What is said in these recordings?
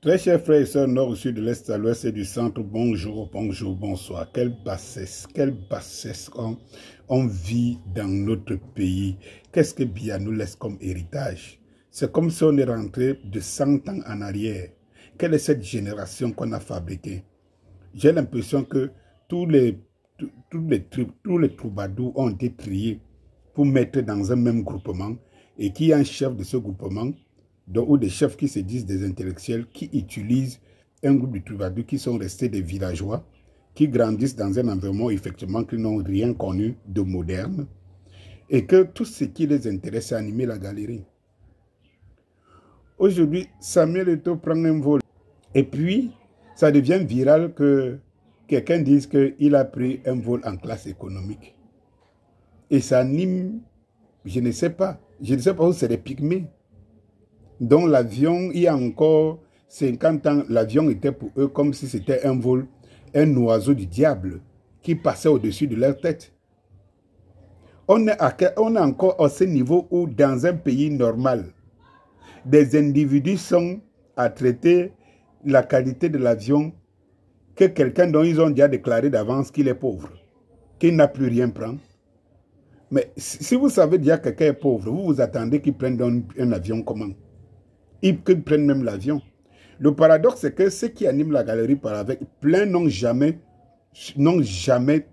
Très chers frères et sœurs, nord au sud, de l'est à l'ouest et du centre, bonjour, bonjour, bonsoir. Quelle bassesse on vit dans notre pays. Qu'est-ce que Biya nous laisse comme héritage? C'est comme si on est rentré de 100 ans en arrière. Quelle est cette génération qu'on a fabriquée? J'ai l'impression que tous les troubadours ont été triés pour mettre dans un même groupement et qui est un chef de ce groupement, ou des chefs qui se disent des intellectuels, qui utilisent un groupe de troubadours qui sont restés des villageois, qui grandissent dans un environnement effectivement qui n'ont rien connu de moderne, et que tout ce qui les intéresse, c'est animer la galerie. Aujourd'hui, Samuel Eto'o prend un vol, et puis ça devient viral que quelqu'un dise qu'il a pris un vol en classe économique. Et ça anime, je ne sais pas où c'est les pygmées. Donc l'avion, il y a encore 50 ans, l'avion était pour eux comme si c'était un vol, un oiseau du diable qui passait au-dessus de leur tête. On est encore à ce niveau où dans un pays normal, des individus sont à traiter la qualité de l'avion que quelqu'un dont ils ont déjà déclaré d'avance qu'il est pauvre, qu'il n'a plus rien prendre. Mais si vous savez déjà que quelqu'un est pauvre, vous vous attendez qu'il prenne un avion comment? Ils prennent même l'avion. Le paradoxe, c'est que ceux qui animent la galerie par avec, plein n'ont jamais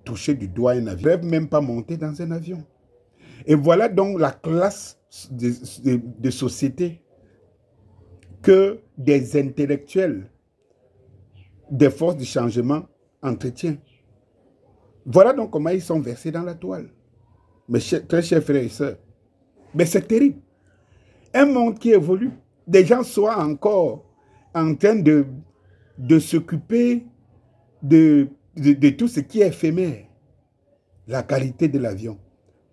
touché du doigt un avion. Ils ne peuvent même pas monter dans un avion. Et voilà donc la classe de société que des intellectuels des forces du changement entretiennent. Voilà donc comment ils sont versés dans la toile. Mes très chers frères et sœurs. Mais c'est terrible. Un monde qui évolue, des gens soient encore en train de s'occuper de tout ce qui est éphémère. La qualité de l'avion.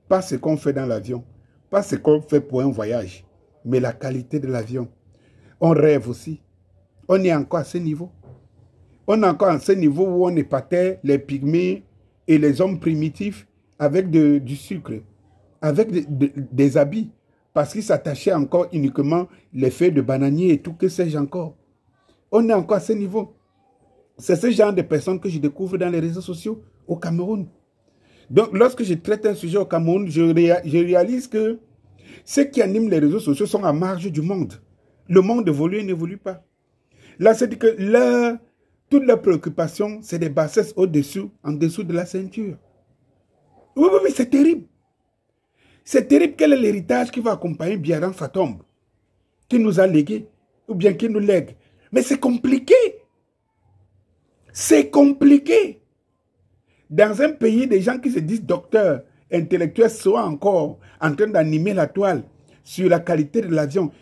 Pas ce qu'on fait dans l'avion. Pas ce qu'on fait pour un voyage. Mais la qualité de l'avion. On rêve aussi. On est encore à ce niveau. On est encore à ce niveau où on épatait les pygmées et les hommes primitifs avec du sucre, avec des habits. Parce qu'ils s'attachaient encore uniquement les feuilles de bananier et tout, que sais-je encore. On est encore à ce niveau. C'est ce genre de personnes que je découvre dans les réseaux sociaux au Cameroun. Donc, lorsque je traite un sujet au Cameroun, je réalise que ceux qui animent les réseaux sociaux sont à marge du monde. Le monde évolue et n'évolue pas. Là, c'est que toutes leurs préoccupations, c'est des bassesses en dessous de la ceinture. Oui, oui, oui, c'est terrible. C'est terrible. Quel est l'héritage qui va accompagner Biya dans sa tombe, qui nous a légué, ou bien qui nous lègue? Mais c'est compliqué. C'est compliqué. Dans un pays, des gens qui se disent docteurs, intellectuels, sont encore en train d'animer la toile sur la qualité de l'avion.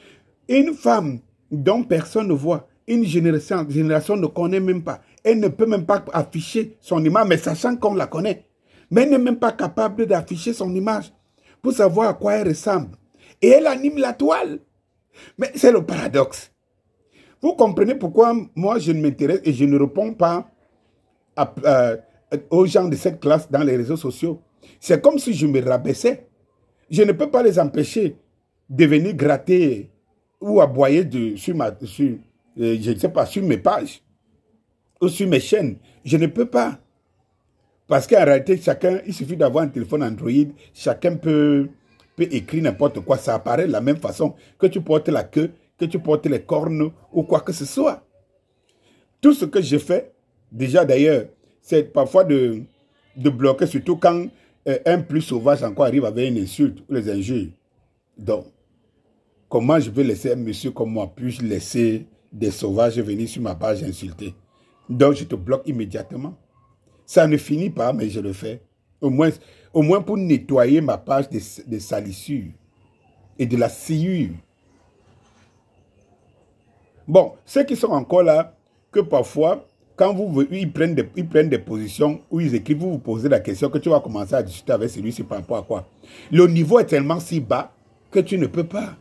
Une femme dont personne ne voit, une génération ne connaît même pas. Elle ne peut même pas afficher son image, mais sachant qu'on la connaît. Mais elle n'est même pas capable d'afficher son image pour savoir à quoi elle ressemble. Et elle anime la toile. Mais c'est le paradoxe. Vous comprenez pourquoi moi je ne m'intéresse et je ne réponds pas aux gens de cette classe dans les réseaux sociaux. C'est comme si je me rabaissais. Je ne peux pas les empêcher de venir gratter ou aboyer sur mes pages ou sur mes chaînes. Je ne peux pas. Parce qu'en réalité, il suffit d'avoir un téléphone Android, chacun peut écrire n'importe quoi. Ça apparaît de la même façon que tu portes la queue, que tu portes les cornes ou quoi que ce soit. Tout ce que je fais, déjà d'ailleurs, c'est parfois de bloquer, surtout quand un plus sauvage encore arrive avec une insulte ou les injures. Donc, comment je vais laisser un monsieur comme moi, puis-je laisser des sauvages venir sur ma page insulter? Donc, je te bloque immédiatement. Ça ne finit pas, mais je le fais. Au moins pour nettoyer ma page de salissures et de la sciure. Bon, ceux qui sont encore là, que parfois, quand ils prennent des positions où ils écrivent, vous vous posez la question que tu vas commencer à discuter avec celui-ci par rapport à quoi. Le niveau est tellement si bas que tu ne peux pas.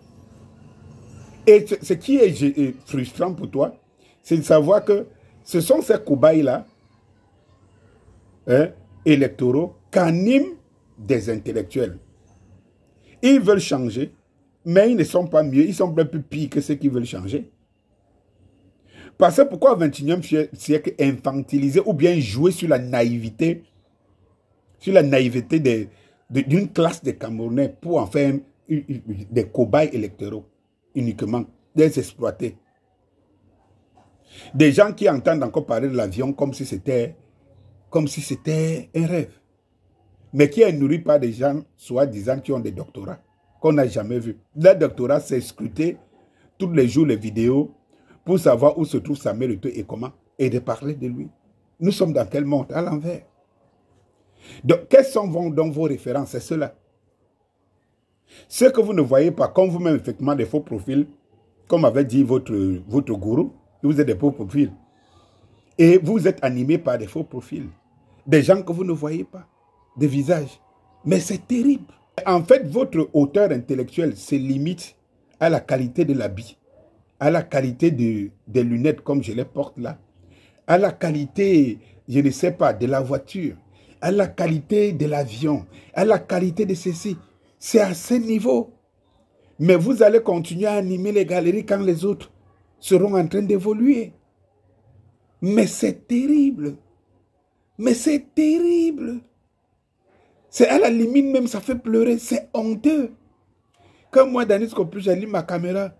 Et ce qui est frustrant pour toi, c'est de savoir que ce sont ces cobayes-là, électoraux, qu'animent des intellectuels. Ils veulent changer, mais ils ne sont pas mieux, ils sont un peu plus pires que ceux qui veulent changer. Parce que pourquoi au XXIe siècle infantiliser ou bien jouer sur la naïveté d'une classe de Camerounais pour en faire des cobayes électoraux uniquement, des exploités. Des gens qui entendent encore parler de l'avion comme si c'était un rêve. Mais qui est nourri par des gens, soi-disant, qui ont des doctorats, qu'on n'a jamais vus. Leur doctorat, c'est scruter tous les jours les vidéos pour savoir où se trouve Samuel Eto'o et comment, et de parler de lui. Nous sommes dans quel monde? À l'envers. Donc, quels sont donc vos références? C'est cela. Ce que vous ne voyez pas, comme vous-même, effectivement, des faux profils, comme avait dit votre gourou, vous êtes des faux profils. Et vous êtes animé par des faux profils. Des gens que vous ne voyez pas, des visages. Mais c'est terrible. En fait, votre hauteur intellectuelle se limite à la qualité de l'habit, à la qualité des lunettes comme je les porte là, à la qualité, je ne sais pas, de la voiture, à la qualité de l'avion, à la qualité de ceci. C'est à ce niveau. Mais vous allez continuer à animer les galeries quand les autres seront en train d'évoluer. Mais c'est terrible. Mais c'est terrible. C'est à la limite même, ça fait pleurer. C'est honteux. Quand moi, Danis Kopu, j'allume ma caméra,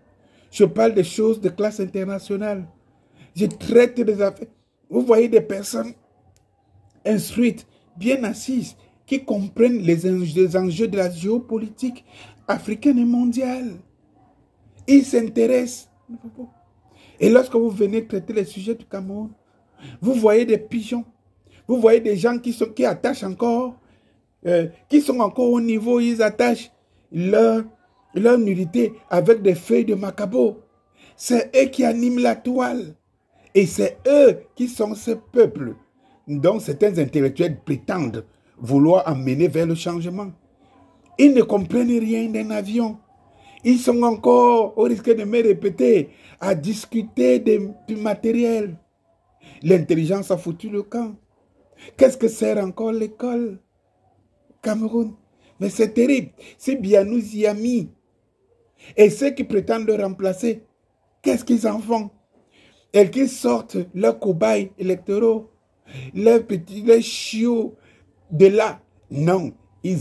je parle des choses de classe internationale. Je traite des affaires. Vous voyez des personnes instruites, bien assises, qui comprennent les enjeux de la géopolitique africaine et mondiale. Ils s'intéressent. Et lorsque vous venez traiter les sujets du Cameroun, vous voyez des pigeons. Vous voyez des gens qui attachent encore, qui sont encore au niveau, ils attachent leur nudité avec des feuilles de macabo. C'est eux qui animent la toile. Et c'est eux qui sont ce peuple dont certains intellectuels prétendent vouloir amener vers le changement. Ils ne comprennent rien d'un avion. Ils sont encore, au risque de me répéter, à discuter du matériel. L'intelligence a foutu le camp. Qu'est-ce que sert encore l'école? Cameroun. Mais c'est terrible. C'est bien nous y a mis. Et ceux qui prétendent le remplacer, qu'est-ce qu'ils en font? Et qu'ils sortent leurs cobayes électoraux, leurs petits, les chiots de là. Non, ils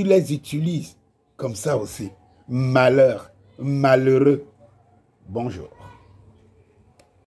les utilisent comme ça aussi. Malheur, malheureux. Bonjour.